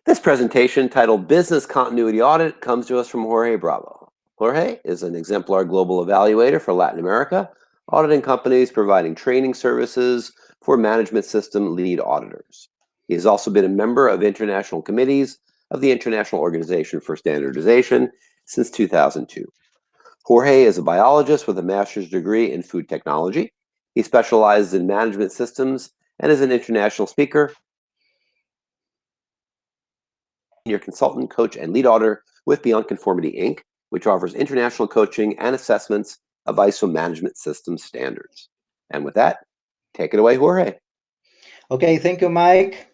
This presentation, titled Business Continuity Audit, comes to us from Jorge Bravo. Jorge is an exemplar global evaluator for Latin America, auditing companies providing training services for management system lead auditors. He has also been a member of international committees of the International Organization for Standardization since 2002. Jorge is a biologist with a master's degree in food technology. He specializes in management systems and is an international speaker, senior consultant, coach, and lead auditor with Beyond Conformity, Inc., which offers international coaching and assessments of ISO management system standards. And with that, take it away, Jorge. Okay, thank you, Mike.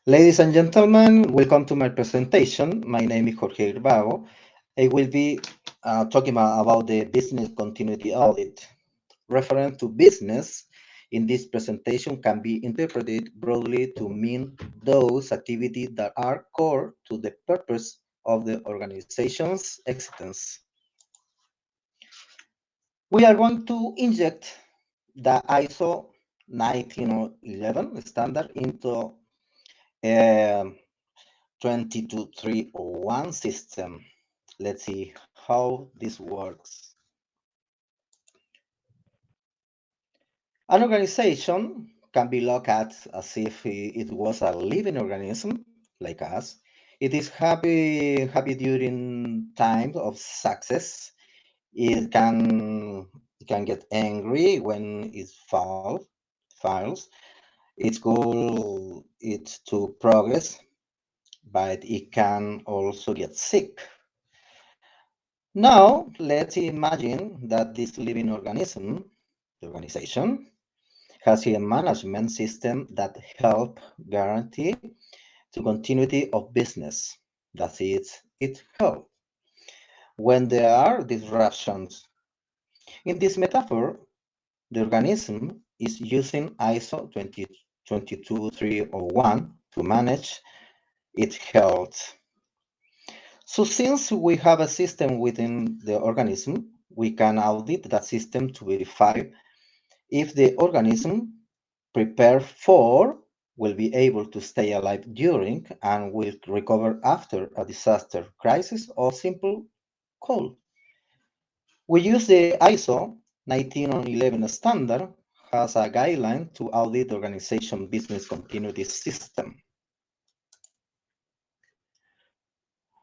Ladies and gentlemen, welcome to my presentation. My name is Jorge Bravo. I will be talking about the business continuity audit. Reference to business in this presentation can be interpreted broadly to mean those activities that are core to the purpose of the organization's existence. We are going to inject the ISO 19011 standard into 22301 system. Let's see how this works. An organization can be looked at as if it was a living organism like us. It is happy during times of success. It can get angry when it fails. Its goal is to progress, but it can also get sick. Now, let's imagine that this living organism, the organization, has a management system that help guarantee the continuity of business. That is, it help when there are disruptions. In this metaphor, the organism is using ISO 22301 to manage its health. So since we have a system within the organism, we can audit that system to verify if the organism prepared for will be able to stay alive during and will recover after a disaster, crisis, or simple cold. We use the ISO 19011 standard as a guideline to audit organization business continuity system.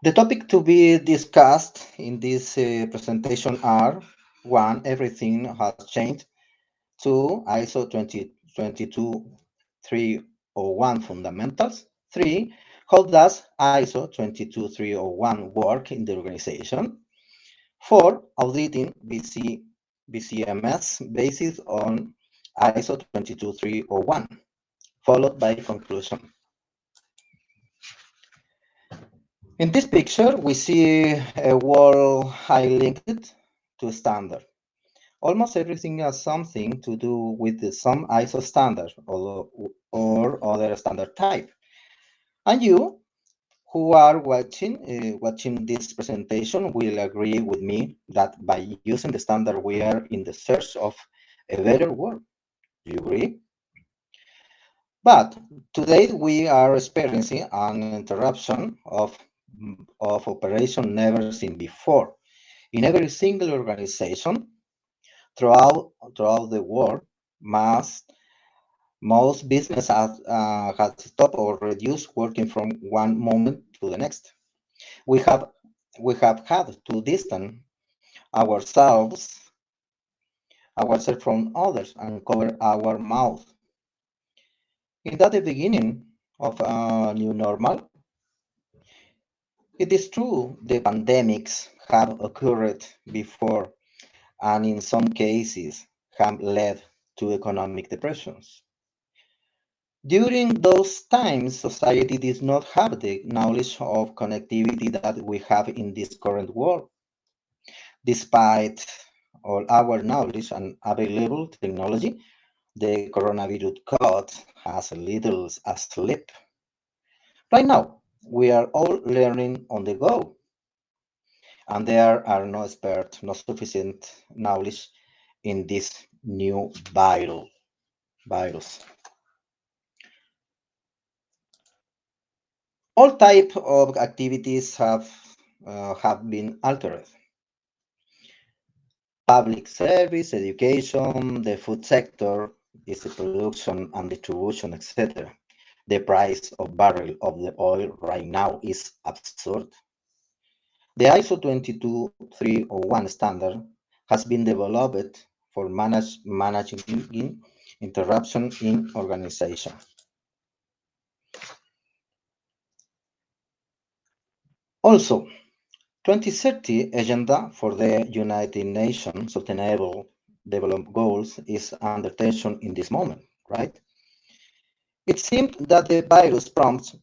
The topic to be discussed in this presentation are: 1. Everything has changed. 2. ISO 22301 fundamentals. 3. How does ISO 22301 work in the organization? 4. Auditing BCMS based on ISO 22301, followed by conclusion. In this picture, we see a wall high linked to standard. Almost everything has something to do with some ISO standard or other standard type. And you who are watching this presentation will agree with me that by using the standard, we are in the search of a better world. Do you agree? But today we are experiencing an interruption of operation never seen before. In every single organization throughout the world, most business has stopped or reduced working from one moment to the next. We have had to distance ourselves from others and cover our mouth. Is that the beginning of a new normal? It is true the pandemics have occurred before and in some cases have led to economic depressions. During those times, society did not have the knowledge of connectivity that we have in this current world. Despite all our knowledge and available technology, the coronavirus caught us a little asleep. Right now, we are all learning on the go, and there are no experts, no sufficient knowledge in this new virus. All type of activities have been altered. Public service, education, the food sector, is the production and distribution, etc. The price of barrel of the oil right now is absurd. The ISO 22301 standard has been developed for managing interruption in organization. Also, 2030 agenda for the United Nations Sustainable Development Goals is under tension in this moment, right? It seems that the virus prompts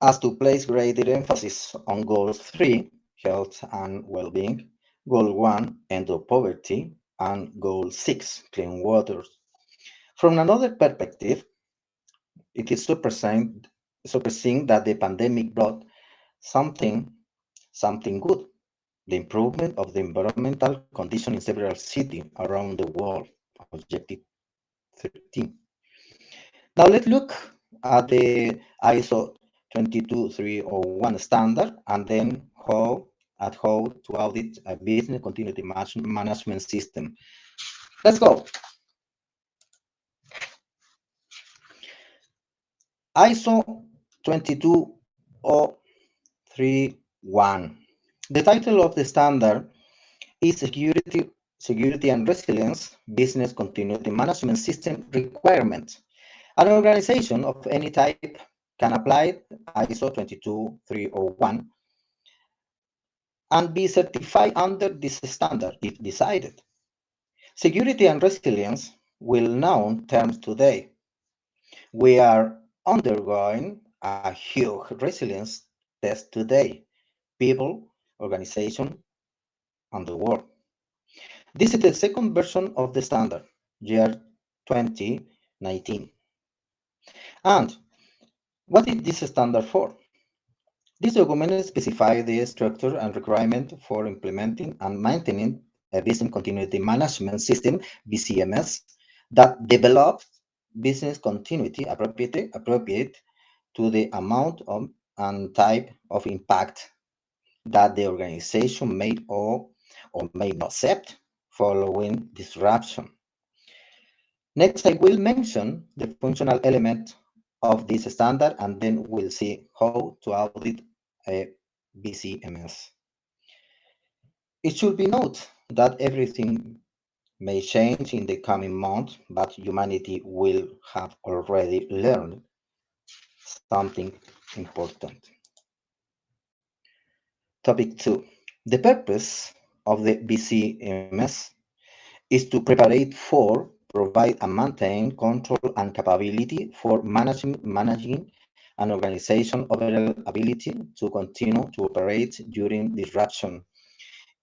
us to place greater emphasis on Goal 3, health and well-being, Goal 1, end of poverty, and Goal 6, clean water. From another perspective, it is surprising that the pandemic brought something, something good, the improvement of the environmental condition in several cities around the world, Objective 13. Now let's look at the ISO 22301 standard and then how to audit a business continuity management system. Let's go. ISO 22031. The title of the standard is Security and Resilience Business Continuity Management System Requirements. An organization of any type can apply ISO 22301 and be certified under this standard if decided. Security and resilience will known terms today. We are undergoing a huge resilience test today. People, organization, and the world. This is the second version of the standard, year 2019. And what is this standard for? This document specifies the structure and requirement for implementing and maintaining a business continuity management system, BCMS, that develops business continuity appropriate to the amount of and type of impact that the organization may or may not accept following disruption. Next, I will mention the functional element of this standard, and then we'll see how to audit a BCMS. It should be noted that everything may change in the coming months, but humanity will have already learned something important. Topic 2. The purpose of the BCMS is to prepare for, provide and maintain control and capability for managing an organization overall ability to continue to operate during disruption.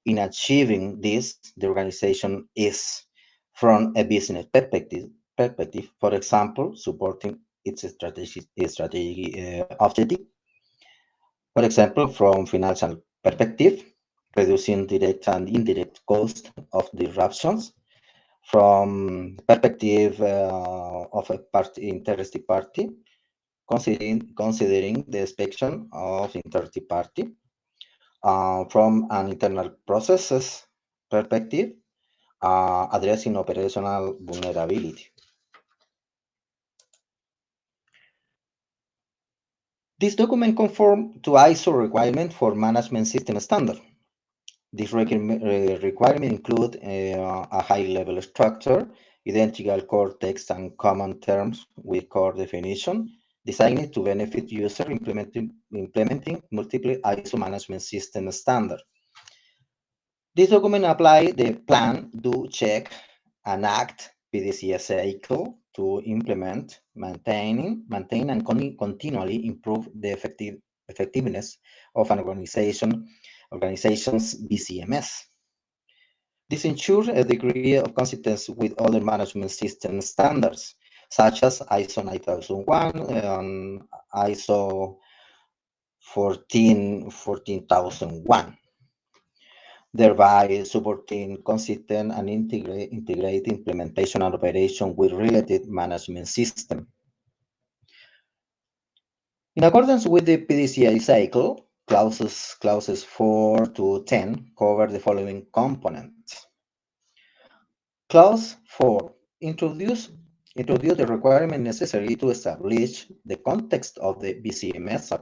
In achieving this, the organization is, from a business perspective, for example, supporting its strategic objective. For example, from financial perspective, reducing direct and indirect cost of disruptions. From perspective of a interested party, considering the inspection of interested party. From an internal processes perspective, addressing operational vulnerability. This document conforms to ISO requirement for management system standard. This requirement include a high-level structure, identical core text and common terms with core definition, designed to benefit user implementing multiple ISO management system standard. This document apply the plan, do, check, and act PDCA cycle to implement, maintain, and continually improve the effectiveness of an organization's BCMS. This ensures a degree of consistency with other management system standards, such as ISO 9001 and ISO 14001, thereby supporting consistent and integrated implementation and operation with related management system. In accordance with the PDCA cycle, clauses 4 to 10 cover the following components. Clause 4 introduce the requirement necessary to establish the context of the BCMS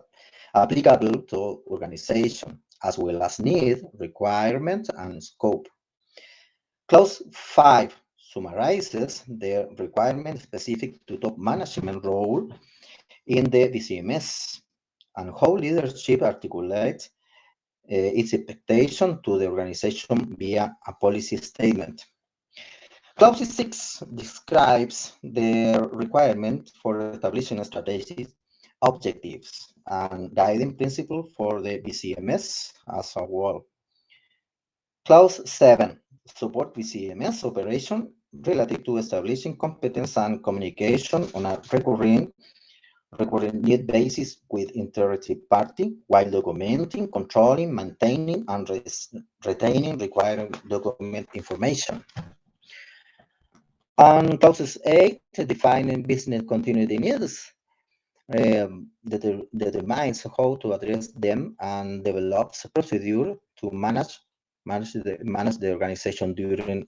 applicable to organization, as well as need, requirement, and scope. Clause 5 summarizes the requirement specific to top management role in the BCMS and how leadership articulates its expectation to the organization via a policy statement. Clause 6 describes the requirement for establishing strategies, objectives, and guiding principles for the BCMS as a whole. Clause 7 support BCMS operation relative to establishing competence and communication on a recurring need basis with interested party while documenting, controlling, maintaining, and retaining required document information. And clauses 8 defining business continuity needs determines how to address them and develops a procedure to manage the organization during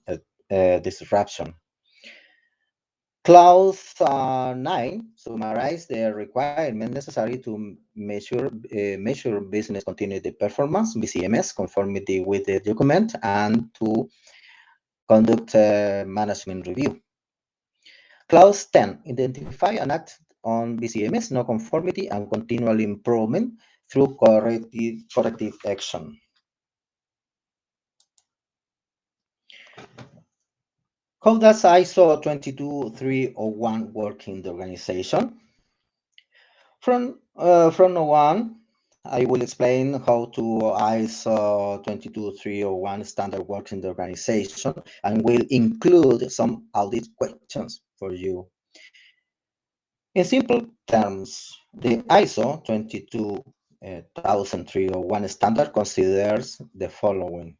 disruption. Clause 9 summarizes the requirement necessary to measure business continuity performance, BCMS, conformity with the document, and to conduct management review. Clause 10 identify and act on BCMS non-conformity and continual improvement through corrective action. How does ISO 22301 work in the organization? From now on, I will explain how to ISO 22301 standard works in the organization and will include some audit questions for you. In simple terms, the ISO 22301 standard considers the following.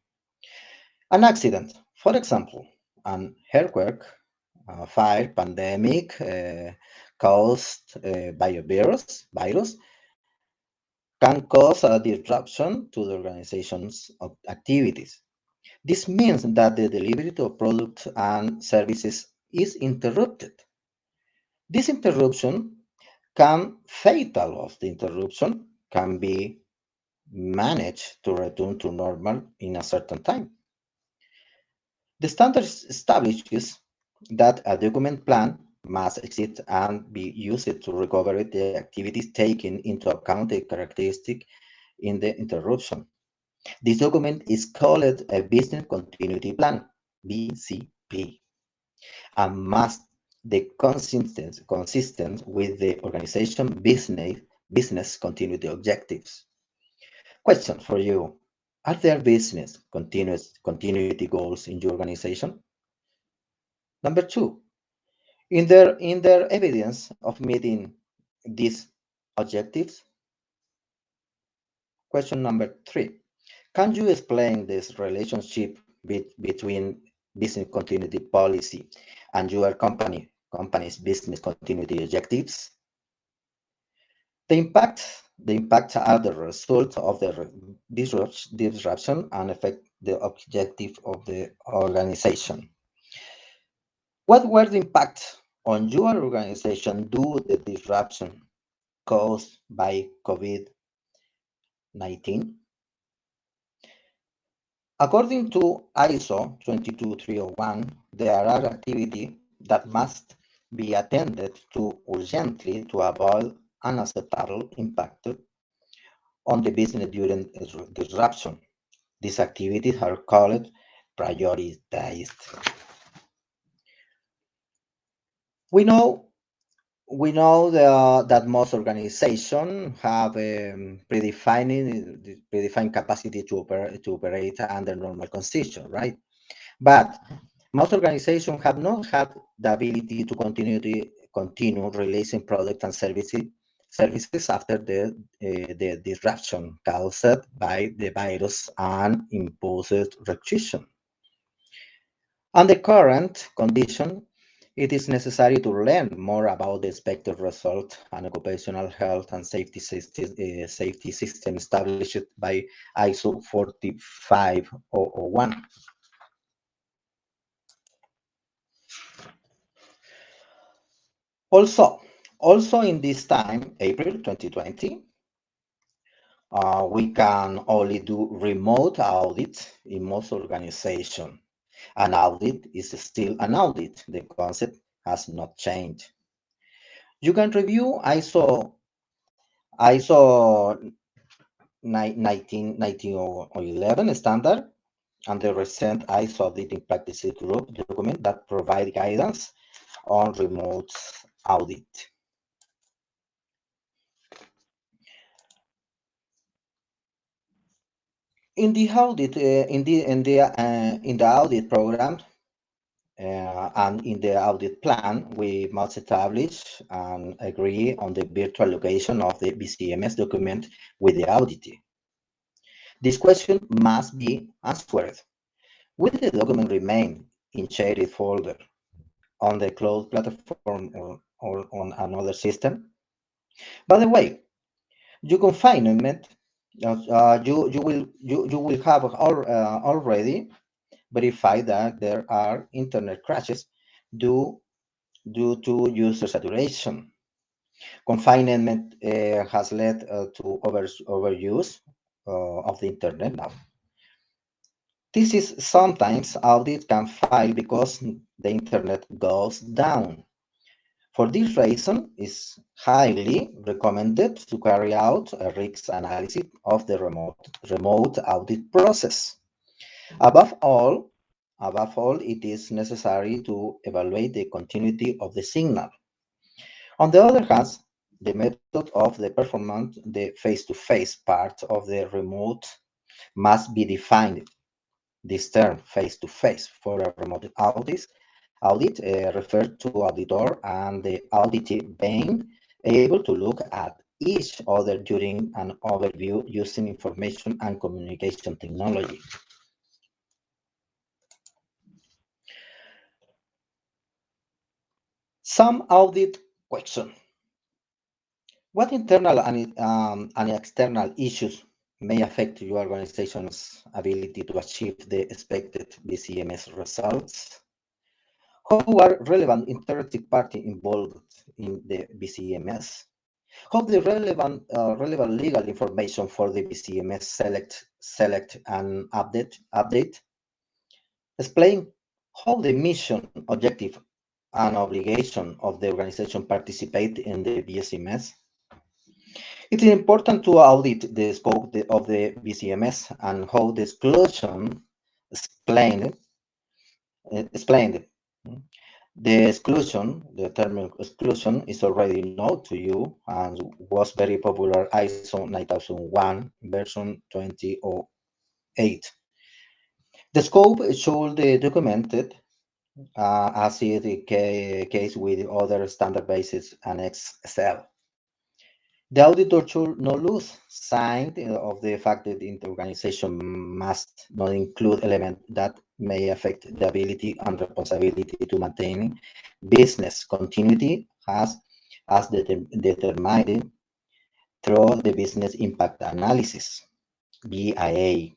An accident, for example, an earthquake, fire, pandemic caused by a virus, can cause a disruption to the organization's activities. This means that the delivery of products and services is interrupted. This interruption fatal of the interruption can be managed to return to normal in a certain time. The standard establishes that a document plan must exist and be used to recover the activities taking into account the characteristic in the interruption. This document is called a Business Continuity Plan, BCP, and must be consistent with the organization business continuity objectives. Question for you. Are there business continuity goals in your organization? Number two, in their evidence of meeting these objectives? Question number three, can you explain this relationship between business continuity policy and your company's business continuity objectives? The impact are the result of the disruption and affect the objective of the organization. What were the impacts on your organization due to the disruption caused by COVID-19? According to ISO 22301, there are activities that must be attended to urgently to avoid unacceptable impact on the business during disruption. These activities are called prioritized. We know that most organizations have predefined capacity to operate under normal conditions, right? But most organizations have not had the ability to continue releasing products and services after the disruption caused by the virus and imposed restriction. Under current condition, It is necessary to learn more about the expected result and occupational health and safety system established by ISO 45001. Also, also in this time, April 2020, we can only do remote audits in most organizations. An audit is still an audit. The concept has not changed. You can review ISO 1911 standard and the recent ISO auditing practices group document that provide guidance on remote audit. In the audit, in the audit program and in the audit plan, we must establish and agree on the virtual location of the BCMS document with the auditee. This question must be answered. Will the document remain in shared folder on the cloud platform or on another system? By the way, your confinement, you will have already verified that there are internet crashes due to user saturation. Confinement has led to overuse of the internet now. This is sometimes audit can fail because the internet goes down. For this reason, it's highly recommended to carry out a risk analysis of the remote audit process. Above all, it is necessary to evaluate the continuity of the signal. On the other hand, the method of the performance, the face-to-face part of the remote must be defined. This term, face-to-face, for a remote audit refers to auditor and the auditee being able to look at each other during an overview using information and communication technology. Some audit question. What internal and external issues may affect your organization's ability to achieve the expected BCMS results? How are relevant interested parties involved in the BCMS? How the relevant legal information for the BCMS select and update? Explain how the mission, objective, and obligation of the organization participate in the BCMS. It is important to audit the scope of the BCMS and how the exclusion explained. The term exclusion is already known to you and was very popular ISO 9001 version 2008. The scope should be documented as is the case with other standard basis and Excel. The auditor should not lose sight of the fact that the organization must not include elements that may affect the ability and responsibility to maintain business continuity as determined through the business impact analysis, BIA,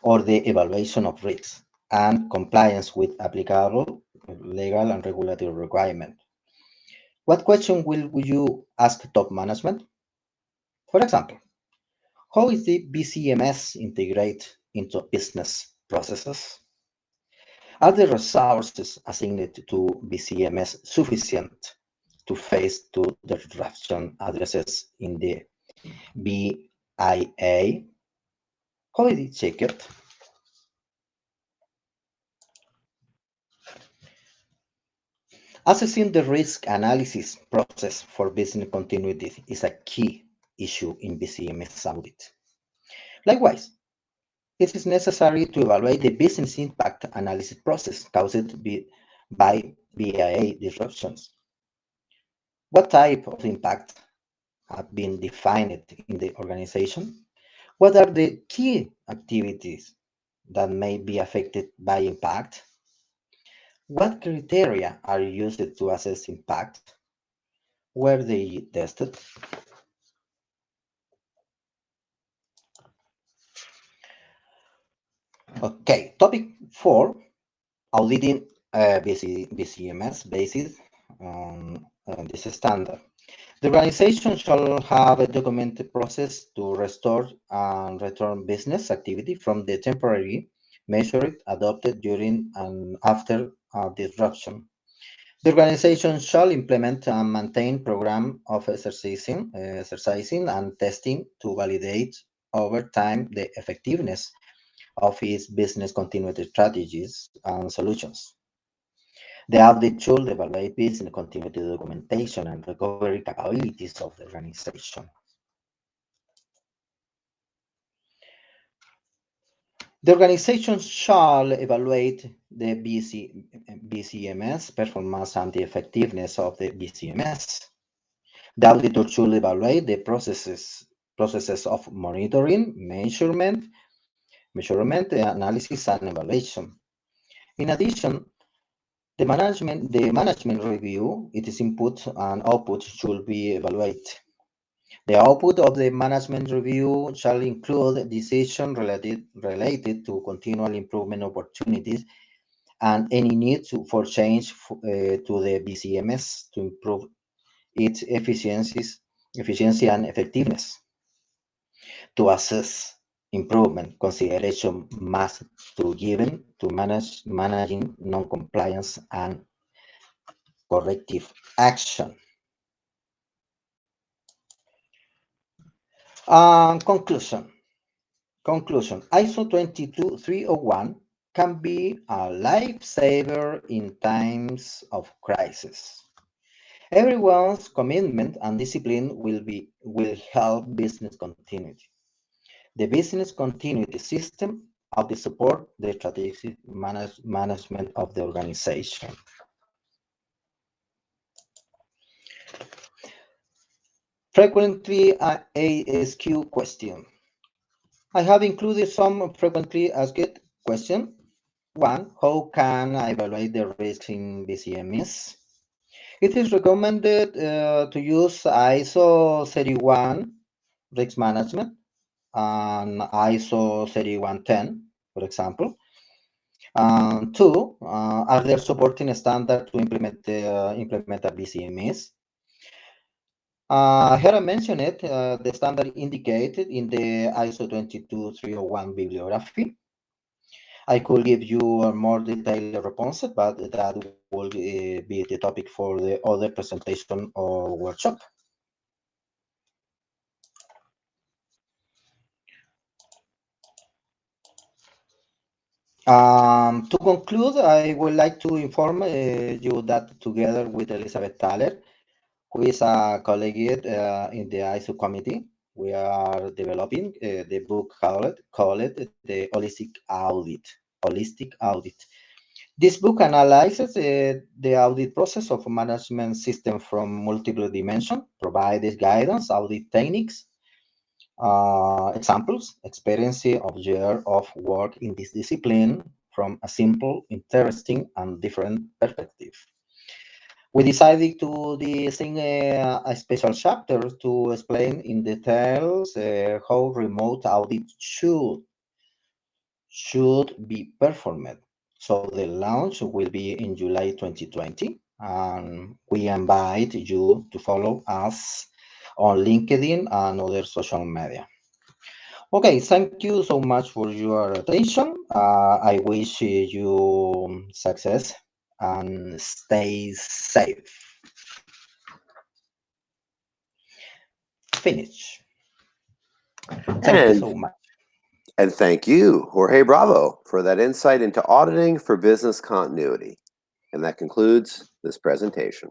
or the evaluation of risks and compliance with applicable legal and regulatory requirements. What question will you ask top management? For example, how is the BCMS integrated into business processes? Are the resources assigned to BCMS sufficient to face to the disruption addresses in the BIA? How is it checked? Assessing the risk analysis process for business continuity is a key issue in BCMS audit. Likewise, it is necessary to evaluate the business impact analysis process caused by BIA disruptions. What type of impact have been defined in the organization? What are the key activities that may be affected by impact? What criteria are used to assess impact? Were they tested? Okay, topic 4, auditing BCMS based on this standard. The organization shall have a documented process to restore and return business activity from the temporary measure adopted during and after disruption. The organization shall implement and maintain program of exercising and testing to validate over time the effectiveness of its business continuity strategies and solutions. The audit should evaluate business continuity documentation and recovery capabilities of the organization. The organization shall evaluate the BCMS performance and the effectiveness of the BCMS. The auditor should evaluate the processes of monitoring, measurement, analysis, and evaluation. In addition, the management review, its input and output should be evaluated. The output of the management review shall include decisions related to continual improvement opportunities and any need for change to the BCMS to improve its efficiency and effectiveness. To assess improvement, consideration must be given to managing non-compliance and corrective action. Conclusion. ISO 22301 can be a lifesaver in times of crisis. Everyone's commitment and discipline will help business continuity. The business continuity system audit support the strategic management of the organization. Frequently asked question. I have included some frequently asked questions. 1. How can I evaluate the risks in BCMS? It is recommended to use ISO 31 risk management and ISO 3110, for example. 2. Are there supporting standards to implement a BCMS? Here I mentioned it, the standard indicated in the ISO 22301 bibliography. I could give you a more detailed response, but that will be the topic for the other presentation or workshop. To conclude, I would like to inform you that together with Elizabeth Thaler, who is a colleague in the ISO committee, we are developing the book called The Holistic Audit. This book analyzes the audit process of management system from multiple dimensions, provides guidance, audit techniques, examples, experience of year of work in this discipline from a simple, interesting, and different perspective. We decided to design a special chapter to explain in details how remote audit should be performed. So the launch will be in July 2020, and we invite you to follow us on LinkedIn and other social media. Okay, thank you so much for your attention. I wish you success and stay safe. Finish. Thank you so much. And thank you, Jorge Bravo, for that insight into auditing for business continuity. And that concludes this presentation.